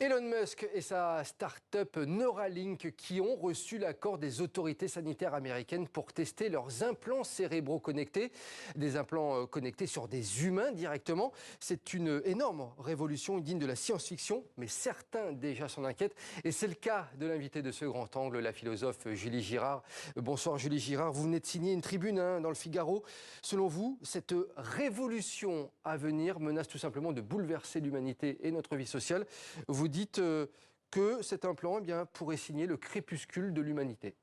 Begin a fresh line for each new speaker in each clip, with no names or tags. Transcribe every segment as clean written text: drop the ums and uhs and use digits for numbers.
Elon Musk et sa start-up Neuralink qui ont reçu l'accord des autorités sanitaires américaines pour tester leurs implants cérébraux connectés. Des implants connectés sur des humains directement. C'est une énorme révolution digne de la science-fiction, mais certains déjà s'en inquiètent. Et c'est le cas de l'invité de ce grand angle, la philosophe Julie Girard. Bonsoir Julie Girard, vous venez de signer une tribune dans le Figaro. Selon vous, cette révolution à venir menace tout simplement de bouleverser l'humanité et notre vie sociale. Vous dites que cet implant pourrait signer le crépuscule de l'humanité.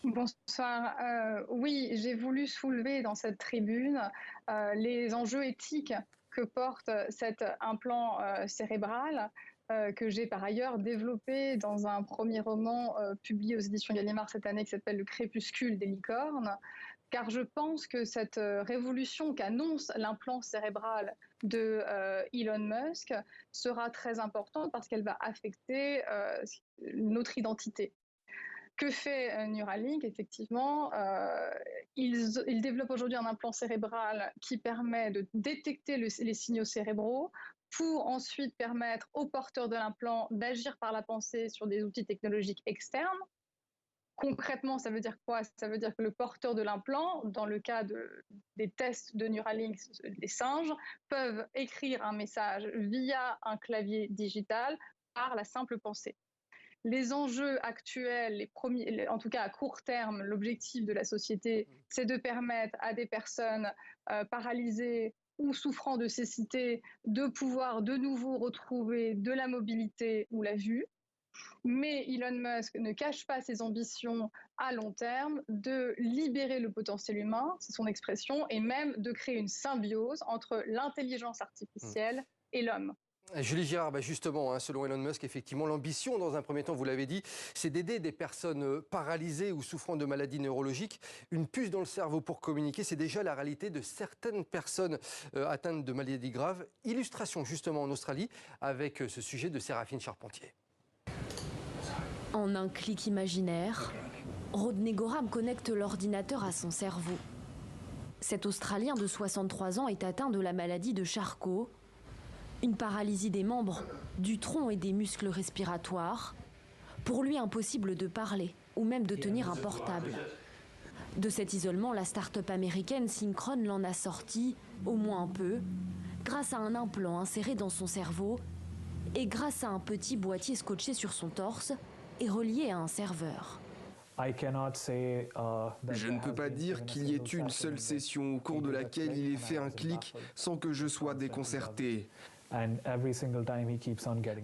Bonsoir. Oui, j'ai voulu soulever dans cette tribune les enjeux éthiques que porte cet implant cérébral que j'ai par ailleurs développé dans un premier roman publié aux éditions Gallimard cette année qui s'appelle Le crépuscule des licornes. Car je pense que cette révolution qu'annonce l'implant cérébral de Elon Musk sera très importante parce qu'elle va affecter notre identité. Que fait Neuralink? Effectivement, il développe aujourd'hui un implant cérébral qui permet de détecter les signaux cérébraux pour ensuite permettre aux porteurs de l'implant d'agir par la pensée sur des outils technologiques externes. Concrètement, ça veut dire quoi? Ça veut dire que le porteur de l'implant, dans le cas des tests de Neuralink, les singes, peuvent écrire un message via un clavier digital par la simple pensée. Les enjeux actuels, en tout cas à court terme, l'objectif de la société, c'est de permettre à des personnes paralysées ou souffrant de cécité de pouvoir de nouveau retrouver de la mobilité ou la vue. Mais Elon Musk ne cache pas ses ambitions à long terme de libérer le potentiel humain, c'est son expression, et même de créer une symbiose entre l'intelligence artificielle et l'homme.
Julie Girard, justement, selon Elon Musk, effectivement, l'ambition, dans un premier temps, vous l'avez dit, c'est d'aider des personnes paralysées ou souffrant de maladies neurologiques. Une puce dans le cerveau pour communiquer, c'est déjà la réalité de certaines personnes atteintes de maladies graves. Illustration, justement, en Australie, avec ce sujet de Séraphine Charpentier.
En un clic imaginaire, Rodney Gorham connecte l'ordinateur à son cerveau. Cet Australien de 63 ans est atteint de la maladie de Charcot, une paralysie des membres, du tronc et des muscles respiratoires. Pour lui, impossible de parler ou même de tenir un portable. De cet isolement, la start-up américaine Synchron l'en a sorti, au moins un peu, grâce à un implant inséré dans son cerveau et grâce à un petit boîtier scotché sur son torse et relié à un serveur.
Je ne peux pas dire qu'il y ait eu une seule session au cours de laquelle il ait fait un clic sans que je sois déconcerté. À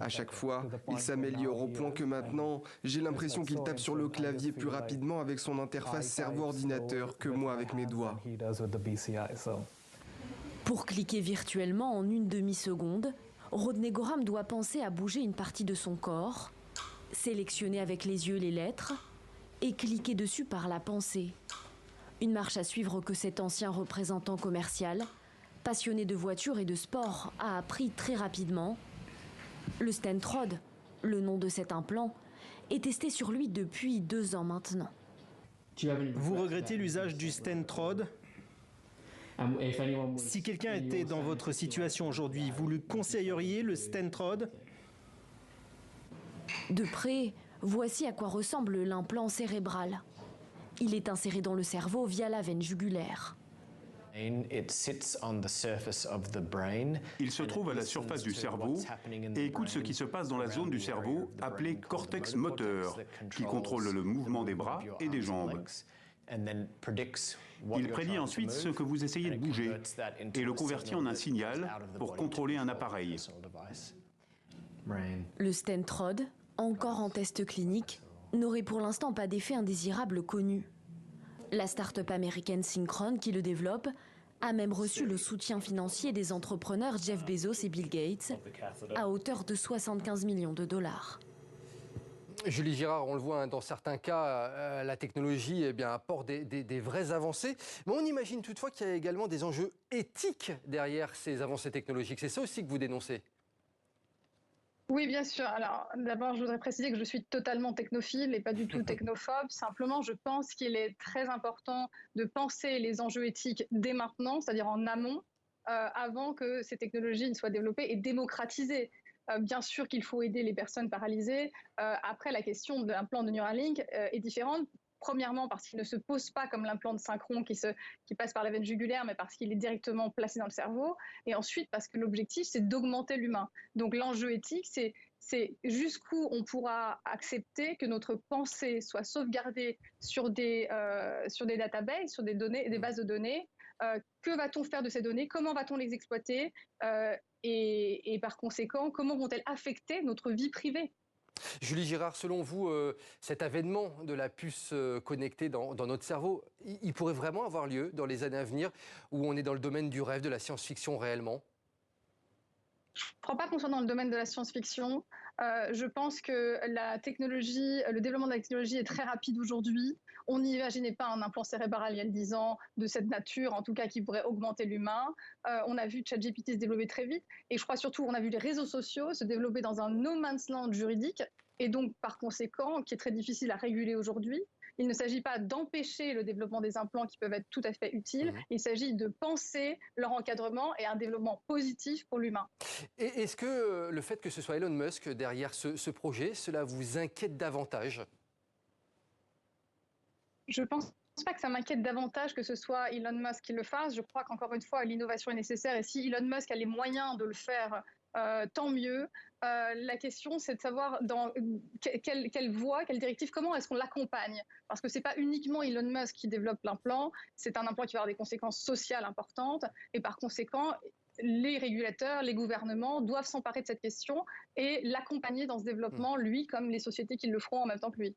chaque fois, il s'améliore au point que maintenant, j'ai l'impression qu'il tape sur le clavier plus rapidement avec son interface cerveau-ordinateur que moi avec mes doigts.
Pour cliquer virtuellement en une demi-seconde, Rodney Gorham doit penser à bouger une partie de son corps, sélectionner avec les yeux les lettres et cliquer dessus par la pensée. Une marche à suivre que cet ancien représentant commercial, passionné de voitures et de sport, a appris très rapidement. Le Stentrode, le nom de cet implant, est testé sur lui depuis 2 ans maintenant.
Vous regrettez l'usage du Stentrode? Si quelqu'un était dans votre situation aujourd'hui, vous lui conseilleriez le Stentrode?
De près, voici à quoi ressemble l'implant cérébral. Il est inséré dans le cerveau via la veine jugulaire.
Il se trouve à la surface du cerveau et écoute ce qui se passe dans la zone du cerveau appelée cortex moteur, qui contrôle le mouvement des bras et des jambes. Il prédit ensuite ce que vous essayez de bouger et le convertit en un signal pour contrôler un appareil.
Le Stentrode, encore en test clinique, n'aurait pour l'instant pas d'effet indésirable connu. La start-up américaine Synchron, qui le développe, a même reçu le soutien financier des entrepreneurs Jeff Bezos et Bill Gates, à hauteur de 75 millions de dollars.
Julie Girard, on le voit, dans certains cas, la technologie apporte des vraies avancées. Mais on imagine toutefois qu'il y a également des enjeux éthiques derrière ces avancées technologiques. C'est ça aussi que vous dénoncez?
Oui, bien sûr. Alors, d'abord, je voudrais préciser que je suis totalement technophile et pas du tout technophobe. Simplement, je pense qu'il est très important de penser les enjeux éthiques dès maintenant, c'est-à-dire en amont, avant que ces technologies ne soient développées et démocratisées. Bien sûr qu'il faut aider les personnes paralysées. Après, la question d'un implant de Neuralink est différente. Premièrement, parce qu'il ne se pose pas comme l'implant de Synchron qui passe par la veine jugulaire, mais parce qu'il est directement placé dans le cerveau. Et ensuite, parce que l'objectif, c'est d'augmenter l'humain. Donc l'enjeu éthique, c'est jusqu'où on pourra accepter que notre pensée soit sauvegardée sur des databases, sur des données, des bases de données. Que va-t-on faire de ces données? Comment va-t-on les exploiter? Et par conséquent, comment vont-elles affecter notre vie privée?
Julie Girard, selon vous, cet avènement de la puce connectée dans notre cerveau, il pourrait vraiment avoir lieu dans les années à venir, où on est dans le domaine du rêve, de la science-fiction réellement?
Je ne crois pas qu'on soit dans le domaine de la science-fiction. Je pense que la technologie, le développement de la technologie est très rapide aujourd'hui. On n'imaginait pas un implant cérébral il y a 10 ans de cette nature, en tout cas qui pourrait augmenter l'humain. On a vu ChatGPT se développer très vite. Et je crois surtout on a vu les réseaux sociaux se développer dans un no man's land juridique, et donc par conséquent, qui est très difficile à réguler aujourd'hui. Il ne s'agit pas d'empêcher le développement des implants qui peuvent être tout à fait utiles. Il s'agit de penser leur encadrement et un développement positif pour l'humain.
Et est-ce que le fait que ce soit Elon Musk derrière ce projet, cela vous inquiète davantage?
Je ne pense pas que ça m'inquiète davantage que ce soit Elon Musk qui le fasse. Je crois qu'encore une fois, l'innovation est nécessaire. Et si Elon Musk a les moyens de le faire, tant mieux. La question, c'est de savoir dans quelle voie, quelle directive, comment est-ce qu'on l'accompagne. Parce que ce n'est pas uniquement Elon Musk qui développe l'implant, c'est un implant qui va avoir des conséquences sociales importantes. Et par conséquent, les régulateurs, les gouvernements doivent s'emparer de cette question et l'accompagner dans ce développement, lui comme les sociétés qui le feront en même temps que lui.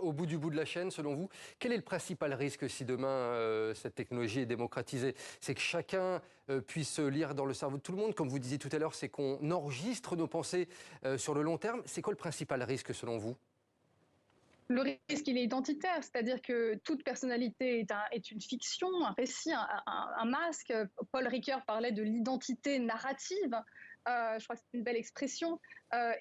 Au bout de la chaîne, selon vous, quel est le principal risque si demain cette technologie est démocratisée? C'est que chacun puisse lire dans le cerveau de tout le monde, comme vous disiez tout à l'heure, c'est qu'on enregistre nos pensées sur le long terme. C'est quoi le principal risque selon vous?
Le risque, il est identitaire, c'est-à-dire que toute personnalité est une fiction, un récit, un masque. Paul Ricoeur parlait de l'identité narrative. Je crois que c'est une belle expression.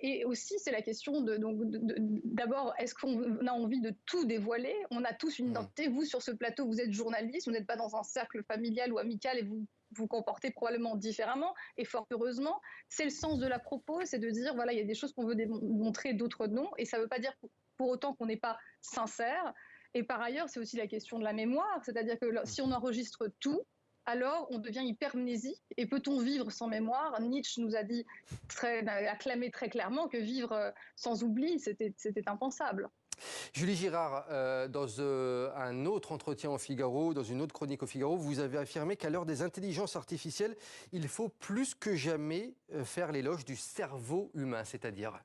Et aussi, c'est la question d'abord, est-ce qu'on a envie de tout dévoiler? On a tous une identité. Vous, sur ce plateau, vous êtes journaliste, vous n'êtes pas dans un cercle familial ou amical et vous vous comportez probablement différemment. Et fort heureusement, c'est le sens de la propos, c'est de dire, voilà, il y a des choses qu'on veut démontrer, d'autres non. Et ça ne veut pas dire pour autant qu'on n'est pas sincère. Et par ailleurs, c'est aussi la question de la mémoire, c'est-à-dire que si on enregistre tout, alors on devient hypermnésique. Et peut-on vivre sans mémoire? Nietzsche nous a acclamé très clairement que vivre sans oubli, c'était impensable.
Julie Girard, dans un autre entretien au Figaro, dans une autre chronique au Figaro, vous avez affirmé qu'à l'heure des intelligences artificielles, il faut plus que jamais faire l'éloge du cerveau humain, c'est-à-dire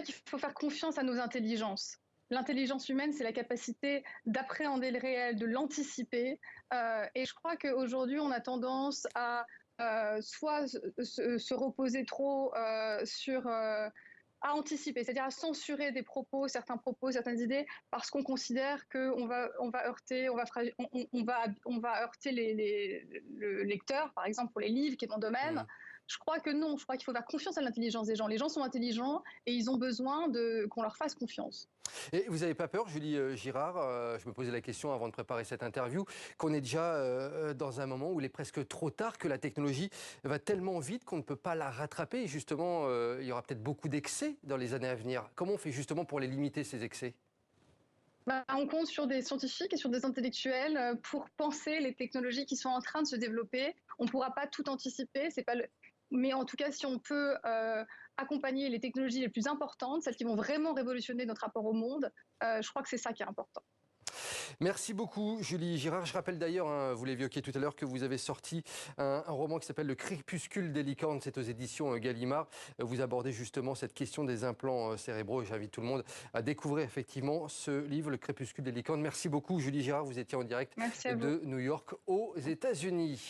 qu'il faut faire confiance à nos intelligences. L'intelligence humaine, c'est la capacité d'appréhender le réel, de l'anticiper. Et je crois qu'aujourd'hui, on a tendance à soit se reposer trop à anticiper, c'est-à-dire à censurer des propos, certaines idées, parce qu'on considère qu'on va heurter, on va heurter le lecteur, par exemple pour les livres, qui est mon domaine. Je crois que non, je crois qu'il faut faire confiance à l'intelligence des gens. Les gens sont intelligents et ils ont besoin qu'on leur fasse confiance.
Et vous n'avez pas peur, Julie Girard, je me posais la question avant de préparer cette interview, qu'on est déjà dans un moment où il est presque trop tard, que la technologie va tellement vite qu'on ne peut pas la rattraper. Et justement, il y aura peut-être beaucoup d'excès dans les années à venir. Comment on fait justement pour les limiter, ces excès?
On compte sur des scientifiques et sur des intellectuels pour penser les technologies qui sont en train de se développer. On ne pourra pas tout anticiper, c'est pas le... Mais en tout cas, si on peut accompagner les technologies les plus importantes, celles qui vont vraiment révolutionner notre rapport au monde, je crois que c'est ça qui est important.
Merci beaucoup, Julie Girard. Je rappelle d'ailleurs, vous l'évoquiez tout à l'heure, que vous avez sorti un roman qui s'appelle Le Crépuscule des licornes. C'est aux éditions Gallimard. Vous abordez justement cette question des implants cérébraux. J'invite tout le monde à découvrir effectivement ce livre, Le Crépuscule des licornes. Merci beaucoup, Julie Girard. Vous étiez en direct de New York, aux États-Unis.